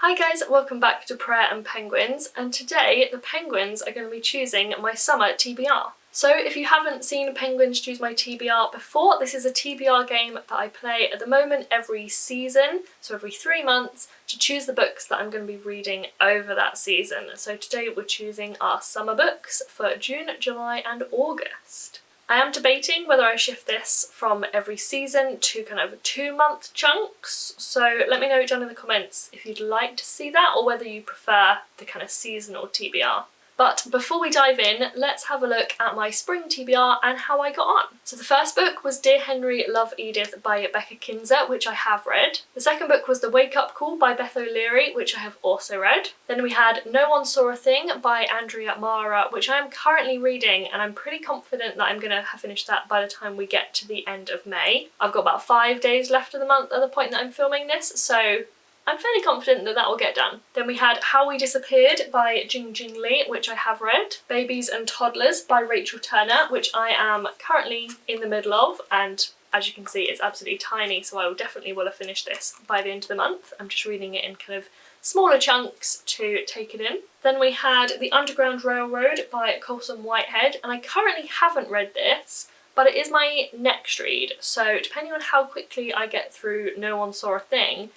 Hi guys, welcome back to Prayer and Penguins, and today the penguins are going to be choosing my summer TBR. So if you haven't seen Penguins Choose My TBR before, this is a TBR game that I play at the moment every season, so every 3 months, to choose the books that I'm going to be reading over that season. So today we're choosing our summer books for June, July and August. I am debating whether I shift this from every season to kind of 2-month chunks, so let me know down in the comments if you'd like to see that or whether you prefer the kind of seasonal TBR. But before we dive in, let's have a look at my spring TBR and how I got on. So the first book was Dear Henry, Love Edith by Becca Kinzer, which I have read. The second book was The Wake Up Call by Beth O'Leary, which I have also read. Then we had No One Saw a Thing by Andrea Mara, which I am currently reading, and I'm pretty confident that I'm going to have finished that by the time we get to the end of May. I've got about 5 days left of the month at the point that I'm filming this, so I'm fairly confident that that will get done. Then we had How We Disappeared by Jing Jing Lee, which I have read. Babies and Toddlers by Rachel Turner, which I am currently in the middle of, and as you can see it's absolutely tiny, so I will definitely have finished this by the end of the month. I'm just reading it in kind of smaller chunks to take it in. Then we had The Underground Railroad by Colson Whitehead, and I currently haven't read this, but it is my next read, so depending on how quickly I get through No One Saw a Thing,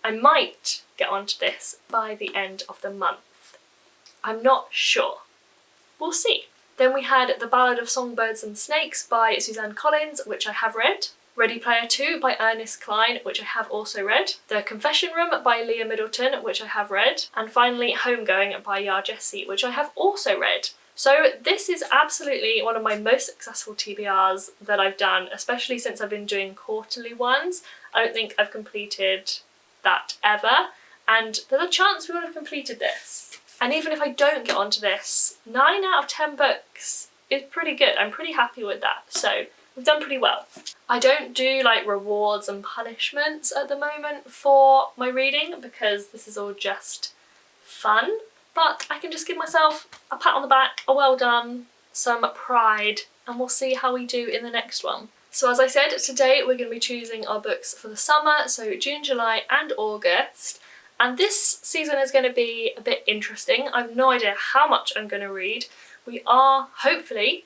I might get onto this by the end of the month. I'm not sure. We'll see. Then we had The Ballad of Songbirds and Snakes by Suzanne Collins, which I have read. Ready Player 2 by Ernest Cline, which I have also read. The Confession Room by Leah Middleton, which I have read. And finally Homegoing by Yar Jessie, which I have also read. So this is absolutely one of my most successful TBRs that I've done, especially since I've been doing quarterly ones. I don't think I've completed that ever, and there's a chance we would have completed this. And even if I don't get onto this, 9 out of 10 books is pretty good. I'm pretty happy with that, so we've done pretty well. I don't do like rewards and punishments at the moment for my reading because this is all just fun, but I can just give myself a pat on the back, a well done, some pride, and we'll see how we do in the next one. So as I said, today we're going to be choosing our books for the summer, so June, July and August. And this season is going to be a bit interesting. I have no idea how much I'm going to read. We are hopefully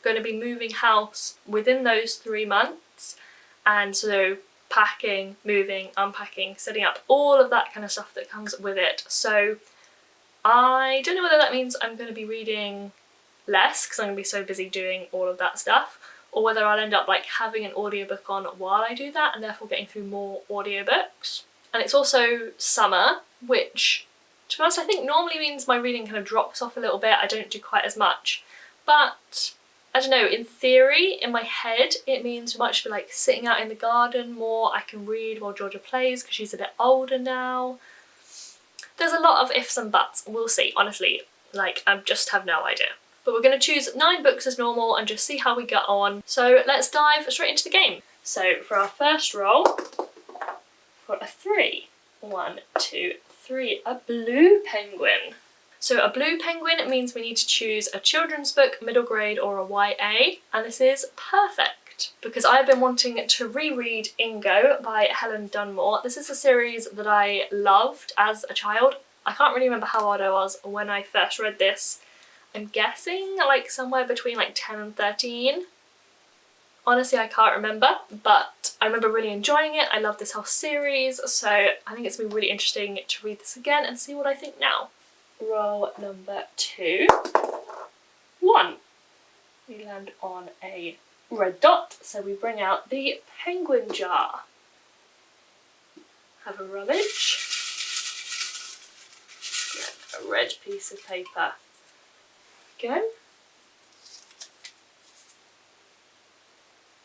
going to be moving house within those 3 months. And so packing, moving, unpacking, setting up, all of that kind of stuff that comes with it. So I don't know whether that means I'm going to be reading less because I'm going to be so busy doing all of that stuff, or whether I'll end up like having an audiobook on while I do that and therefore getting through more audiobooks. And it's also summer, which to be honest I think normally means my reading kind of drops off a little bit. I don't do quite as much, but I don't know, in theory, in my head, it means we might just be like sitting out in the garden more. I can read while Georgia plays because she's a bit older now. There's a lot of ifs and buts, we'll see, honestly, like I just have no idea. But we're going to choose 9 books as normal and just see how we get on. So let's dive straight into the game. So for our first roll, we've got a 3. 1, 2, 3, a blue penguin. So a blue penguin means we need to choose a children's book, middle grade or a YA, and this is perfect because I've been wanting to reread Ingo by Helen Dunmore. This is a series that I loved as a child. I can't really remember how old I was when I first read this. I'm guessing like somewhere between like 10 and 13. Honestly, I can't remember, but I remember really enjoying it. I love this whole series, so I think it's going to be really interesting to read this again and see what I think now. Roll number 2. 1. We land on a red dot, so we bring out the penguin jar. Have a rummage. Get a red piece of paper. Go.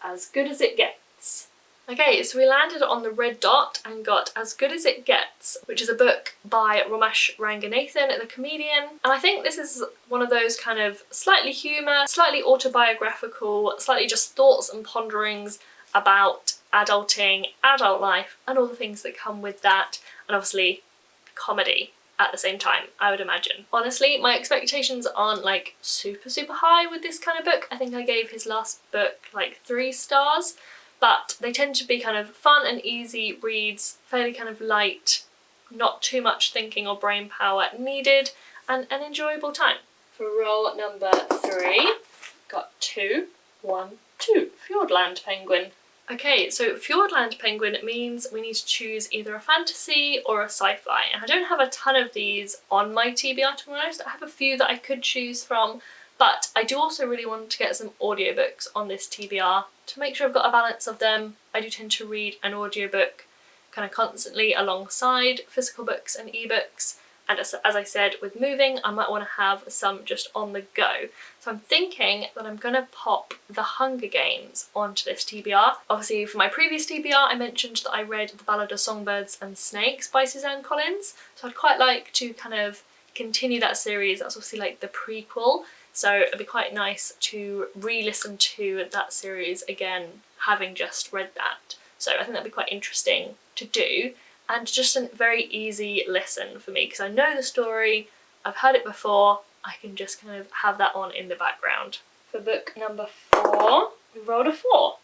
As Good as It Gets. Okay, so we landed on the red dot and got As Good as It Gets, which is a book by Ramesh Ranganathan, the comedian. And I think this is one of those kind of slightly humour, slightly autobiographical, slightly just thoughts and ponderings about adulting, adult life, and all the things that come with that, and obviously comedy at the same time, I would imagine. Honestly, my expectations aren't like super high with this kind of book. I think I gave his last book like 3 stars, but they tend to be kind of fun and easy reads, fairly kind of light, not too much thinking or brain power needed, and an enjoyable time. For roll number 3, got 2, 1, 2, Fjordland Penguin. Okay, so Fjordland Penguin means we need to choose either a fantasy or a sci-fi, and I don't have a ton of these on my TBR, to be honest. I have a few that I could choose from, but I do also really want to get some audiobooks on this TBR to make sure I've got a balance of them. I do tend to read an audiobook kind of constantly alongside physical books and ebooks, and as I said, with moving I might want to have some just on the go. So I'm thinking that I'm going to pop The Hunger Games onto this TBR. Obviously for my previous TBR I mentioned that I read The Ballad of Songbirds and Snakes by Suzanne Collins, so I'd quite like to kind of continue that series. That's obviously like the prequel, so it'd be quite nice to re-listen to that series again, having just read that. So I think that'd be quite interesting to do, and just a very easy listen for me because I know the story, I've heard it before, I can just kind of have that on in the background. For book number 4, we rolled a 4.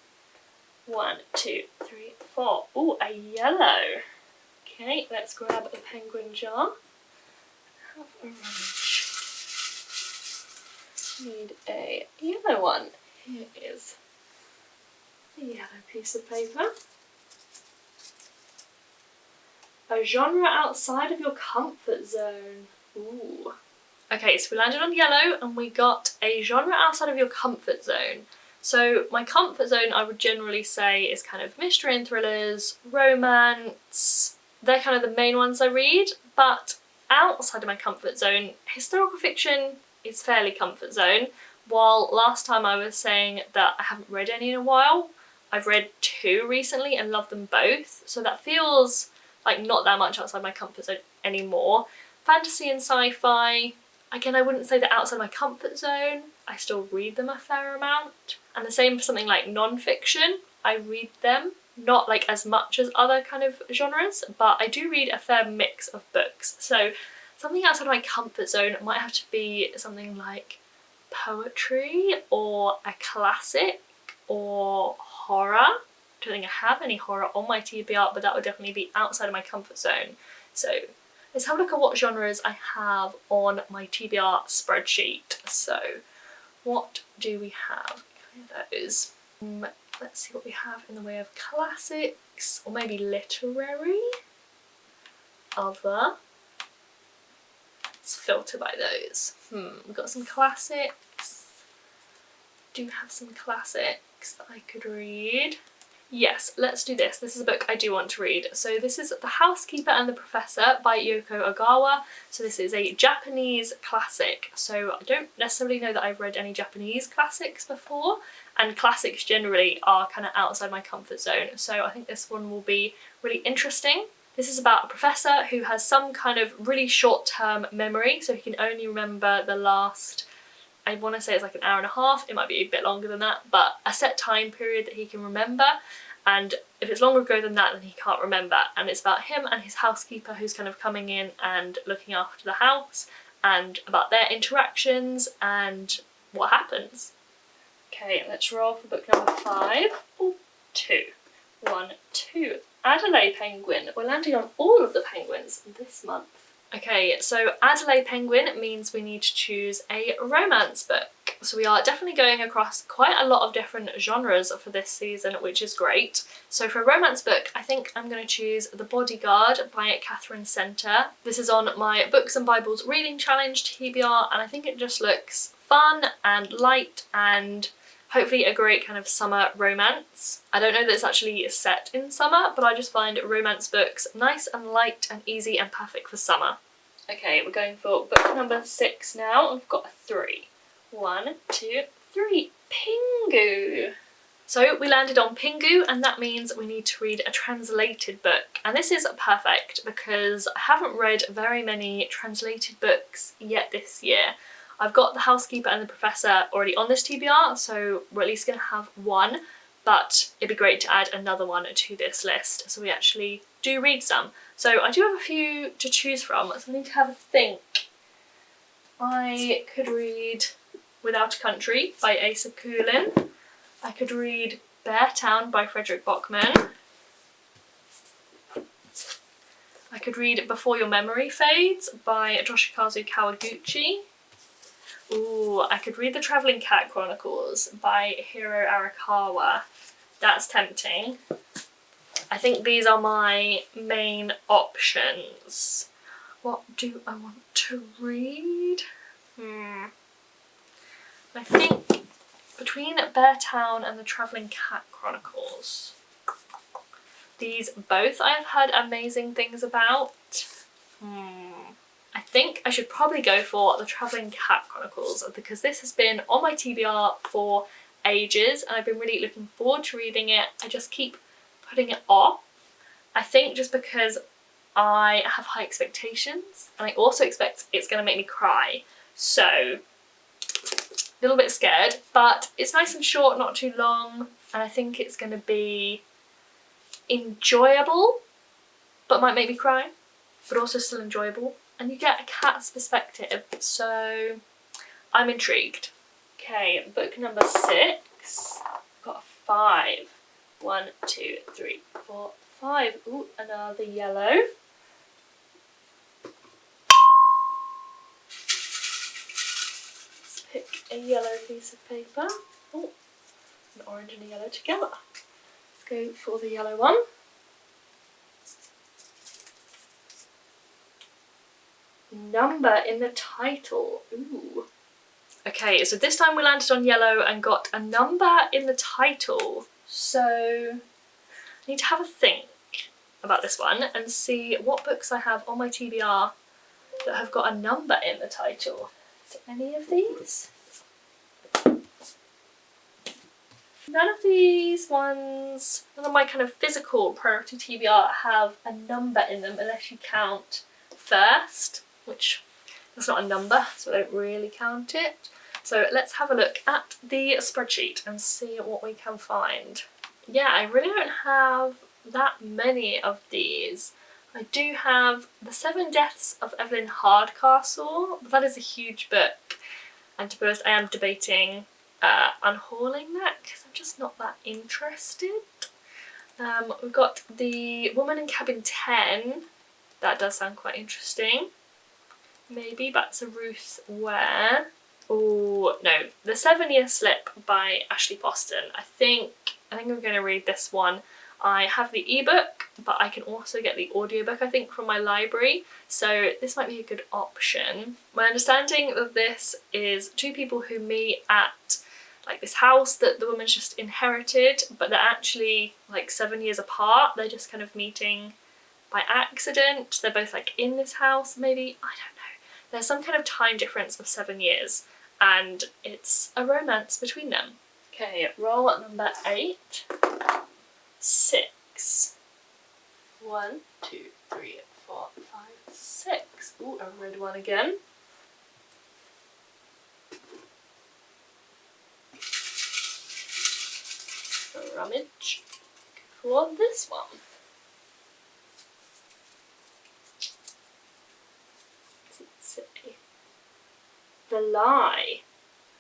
1, 2, 3, 4. Ooh, a yellow. Okay, let's grab the penguin jar. Have a rummage. Need a yellow one. Here is the yellow piece of paper. A genre outside of your comfort zone. Ooh. Okay, so we landed on yellow and we got a genre outside of your comfort zone. So my comfort zone I would generally say is kind of mystery and thrillers, romance. They're kind of the main ones I read, but outside of my comfort zone, historical fiction is fairly comfort zone. While last time I was saying that I haven't read any in a while, I've read 2 recently and love them both, so that feels like not that much outside my comfort zone anymore. Fantasy and sci-fi, again I wouldn't say that outside my comfort zone, I still read them a fair amount. And the same for something like non-fiction, I read them, not like as much as other kind of genres, but I do read a fair mix of books. So something outside my comfort zone might have to be something like poetry or a classic or horror. I don't think I have any horror on my TBR, but that would definitely be outside of my comfort zone. So let's have a look at what genres I have on my TBR spreadsheet. So what do we have? Those. Let's see what we have in the way of classics, or maybe literary. Other. Let's filter by those. We've got some classics. Do have some classics that I could read. Yes, let's do this. This is a book I do want to read. So this is The Housekeeper and the Professor by Yoko Ogawa. So this is a Japanese classic. So I don't necessarily know that I've read any Japanese classics before, and classics generally are kind of outside my comfort zone. So I think this one will be really interesting. This is about a professor who has some kind of really short-term memory, so he can only remember the last, I want to say it's like an hour and a half, it might be a bit longer than that, but a set time period that he can remember, and if it's longer ago than that then he can't remember. And it's about him and his housekeeper who's kind of coming in and looking after the house, and about their interactions and what happens. Okay, let's roll for book number 5. Ooh, 2. 1, 2. Adelaide Penguin. We're landing on all of the penguins this month. Okay, so Adelaide Penguin means we need to choose a romance book. So we are definitely going across quite a lot of different genres for this season, which is great. So for a romance book, I think I'm going to choose The Bodyguard by Catherine Center. This is on my Books and Bibles Reading Challenge TBR, and I think it just looks fun and light and hopefully a great kind of summer romance. I don't know that it's actually set in summer, but I just find romance books nice and light and easy and perfect for summer. Okay, we're going for book number 6 now. I've got a 3. 1, 2, 3. Pingu. So we landed on Pingu, and that means we need to read a translated book. And this is perfect because I haven't read very many translated books yet this year. I've got The Housekeeper and the Professor already on this TBR, so we're at least going to have one, but it'd be great to add another one to this list so we actually do read some. So I do have a few to choose from, so I need to have a think. I could read Without a Country by Asa Coolin. I could read Bear Town by Frederick Bachman. I could read Before Your Memory Fades by Toshikazu Kawaguchi. Ooh, I could read The Travelling Cat Chronicles by Hiro Arakawa. That's tempting. I think these are my main options. What do I want to read? I think between Bear Town and The Travelling Cat Chronicles. These both I have heard amazing things about. I think I should probably go for The Travelling Cat Chronicles because this has been on my TBR for ages and I've been really looking forward to reading it. I just keep putting it off. I think just because I have high expectations and I also expect it's going to make me cry. So, a little bit scared, but it's nice and short, not too long, and I think it's going to be enjoyable, but might make me cry, but also still enjoyable. And you get a cat's perspective, so I'm intrigued. Okay, book number 6. Got a 5. 1, 2, 3, 4, 5. Ooh, another yellow. Let's pick a yellow piece of paper. Oh, an orange and a yellow together. Let's go for the yellow one. Number in the title. Ooh. Okay, so this time we landed on yellow and got a number in the title. So I need to have a think about this one and see what books I have on my TBR that have got a number in the title. Is any of these? None of these ones, none of my kind of physical priority TBR have a number in them unless you count first, which that's not a number, so I don't really count it. So let's have a look at the spreadsheet and see what we can find. Yeah, I really don't have that many of these. I do have The 7 Deaths of Evelyn Hardcastle, but that is a huge book. And to be honest, I am debating unhauling that because I'm just not that interested. We've got The Woman in Cabin 10. That does sound quite interesting. Maybe that's a Ruth Ware. Oh no, The 7-Year Slip by Ashley Boston. I think I'm going to read this one. I have the ebook, but I can also get the audiobook, I think, from my library, so this might be a good option. My understanding of this is 2 people who meet at like this house that the woman's just inherited, but they're actually like 7 years apart. They're just kind of meeting by accident. They're both like in this house, maybe, I don't know. There's some kind of time difference of 7 years, and it's a romance between them. Okay, roll number 8. 6. 1, 2, 3, 4, 5, 6. Ooh, a red one again. Rummage for this one. What's it say? The Lie.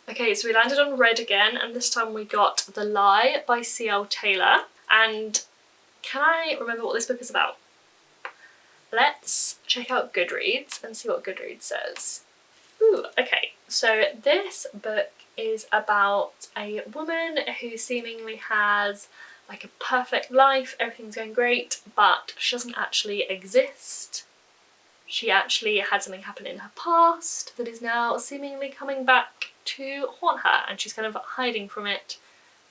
Okay, so we landed on red again, and this time we got The Lie by C.L. Taylor. And can I remember what this book is about? Let's check out Goodreads and see what Goodreads says. Ooh, okay, so this book is about a woman who seemingly has like a perfect life, everything's going great, but she doesn't actually exist. She actually had something happen in her past that is now seemingly coming back to haunt her, and she's kind of hiding from it,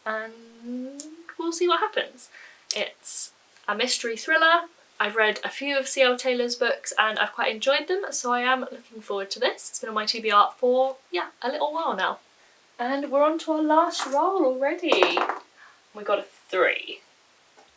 and we'll see what happens. It's a mystery thriller. I've read a few of C.L. Taylor's books and I've quite enjoyed them, so I am looking forward to this. It's been on my TBR for, yeah, a little while now. And we're on to our last roll already. We got a 3.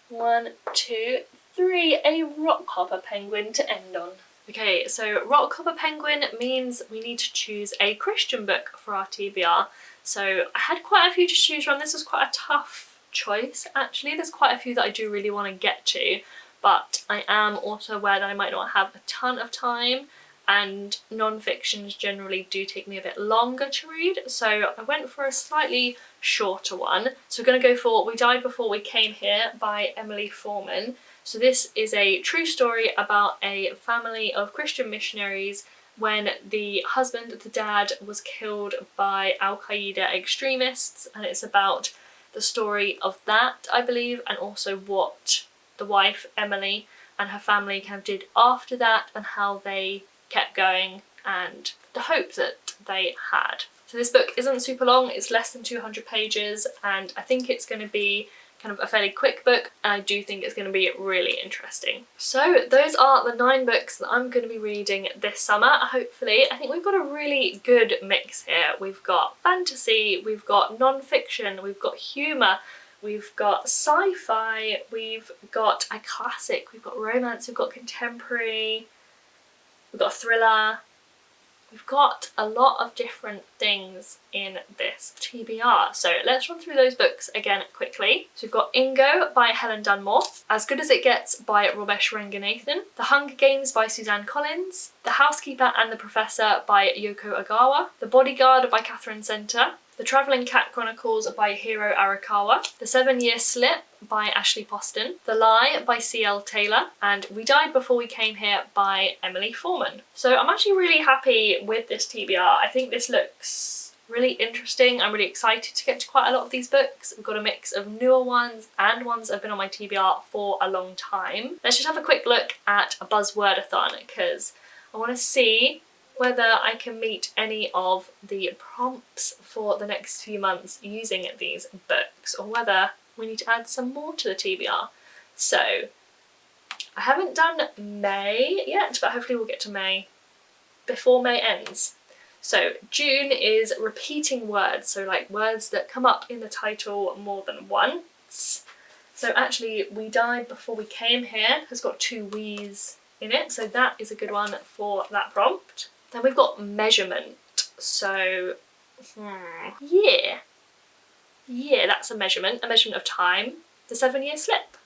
1, 2, 3. A rockhopper penguin to end on. Okay, so rockhopper penguin means we need to choose a Christian book for our TBR. So I had quite a few to choose from. This was quite a tough choice, actually. There's quite a few that I do really want to get to, but I am also aware that I might not have a ton of time, and non-fictions generally do take me a bit longer to read, so I went for a slightly shorter one. So we're going to go for We Died Before We Came Here by Emily Foreman. So this is a true story about a family of Christian missionaries when the husband, the dad, was killed by Al-Qaeda extremists, and it's about the story of that, I believe, and also what the wife, Emily, and her family kind of did after that and how they kept going and the hope that they had. So this book isn't super long, it's less than 200 pages, and I think it's going to be kind of a fairly quick book, and I do think it's going to be really interesting. So those are the 9 books that I'm going to be reading this summer, hopefully. I think we've got a really good mix here. We've got fantasy, we've got non-fiction, we've got humour, we've got sci-fi, we've got a classic, we've got romance, we've got contemporary, we've got thriller. We've got a lot of different things in this TBR, so let's run through those books again quickly. So we've got Ingo by Helen Dunmore, As Good As It Gets by Robesh Ranganathan, The Hunger Games by Suzanne Collins, The Housekeeper and the Professor by Yoko Ogawa, The Bodyguard by Catherine Center, The Travelling Cat Chronicles by Hiro Arakawa, The 7-Year Slip by Ashley Poston, The Lie by C.L. Taylor, and We Died Before We Came Here by Emily Foreman. So I'm actually really happy with this TBR. I think this looks really interesting. I'm really excited to get to quite a lot of these books. We've got a mix of newer ones and ones that have been on my TBR for a long time. Let's just have a quick look at a buzzwordathon because I want to see whether I can meet any of the prompts for the next few months using these books, or whether we need to add some more to the TBR. So I haven't done May yet, but hopefully we'll get to May before May ends. So June is repeating words, so like words that come up in the title more than once. So actually We Died Before We Came Here has got 2 we's in it, so that is a good one for that prompt. Then we've got measurement, so yeah, that's a measurement of time. The 7-Year Slip.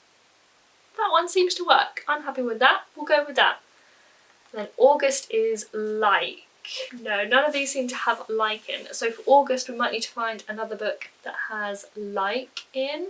That one seems to work. I'm happy with that. We'll go with that. Then August is like. No, none of these seem to have like in. So for August we might need to find another book that has like in.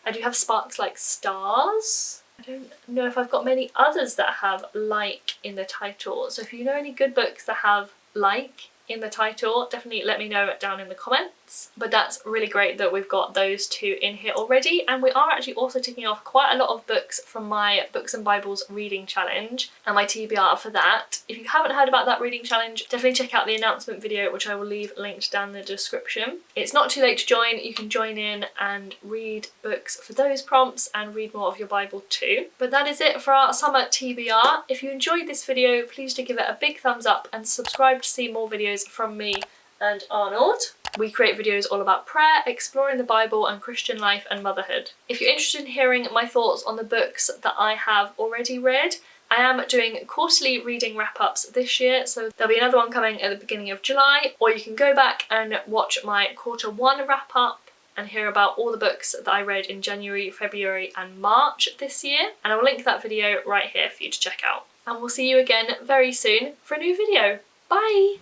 I do have Sparks Like Stars. I don't know if I've got many others that have like in the title. So if you know any good books that have like in the title, definitely let me know down in the comments. But that's really great that we've got those 2 in here already, and we are actually also ticking off quite a lot of books from my Books and Bibles reading challenge and my TBR for that. If you haven't heard about that reading challenge, definitely check out the announcement video, which I will leave linked down in the description. It's not too late to join. You can join in and read books for those prompts and read more of your Bible too. But that is it for our summer TBR. If you enjoyed this video, please do give it a big thumbs up and subscribe to see more videos from me and Arnold. We create videos all about prayer, exploring the Bible and Christian life and motherhood. If you're interested in hearing my thoughts on the books that I have already read, I am doing quarterly reading wrap-ups this year, so there'll be another one coming at the beginning of July, or you can go back and watch my quarter 1 wrap-up and hear about all the books that I read in January, February and March this year, and I'll link that video right here for you to check out. And we'll see you again very soon for a new video. Bye!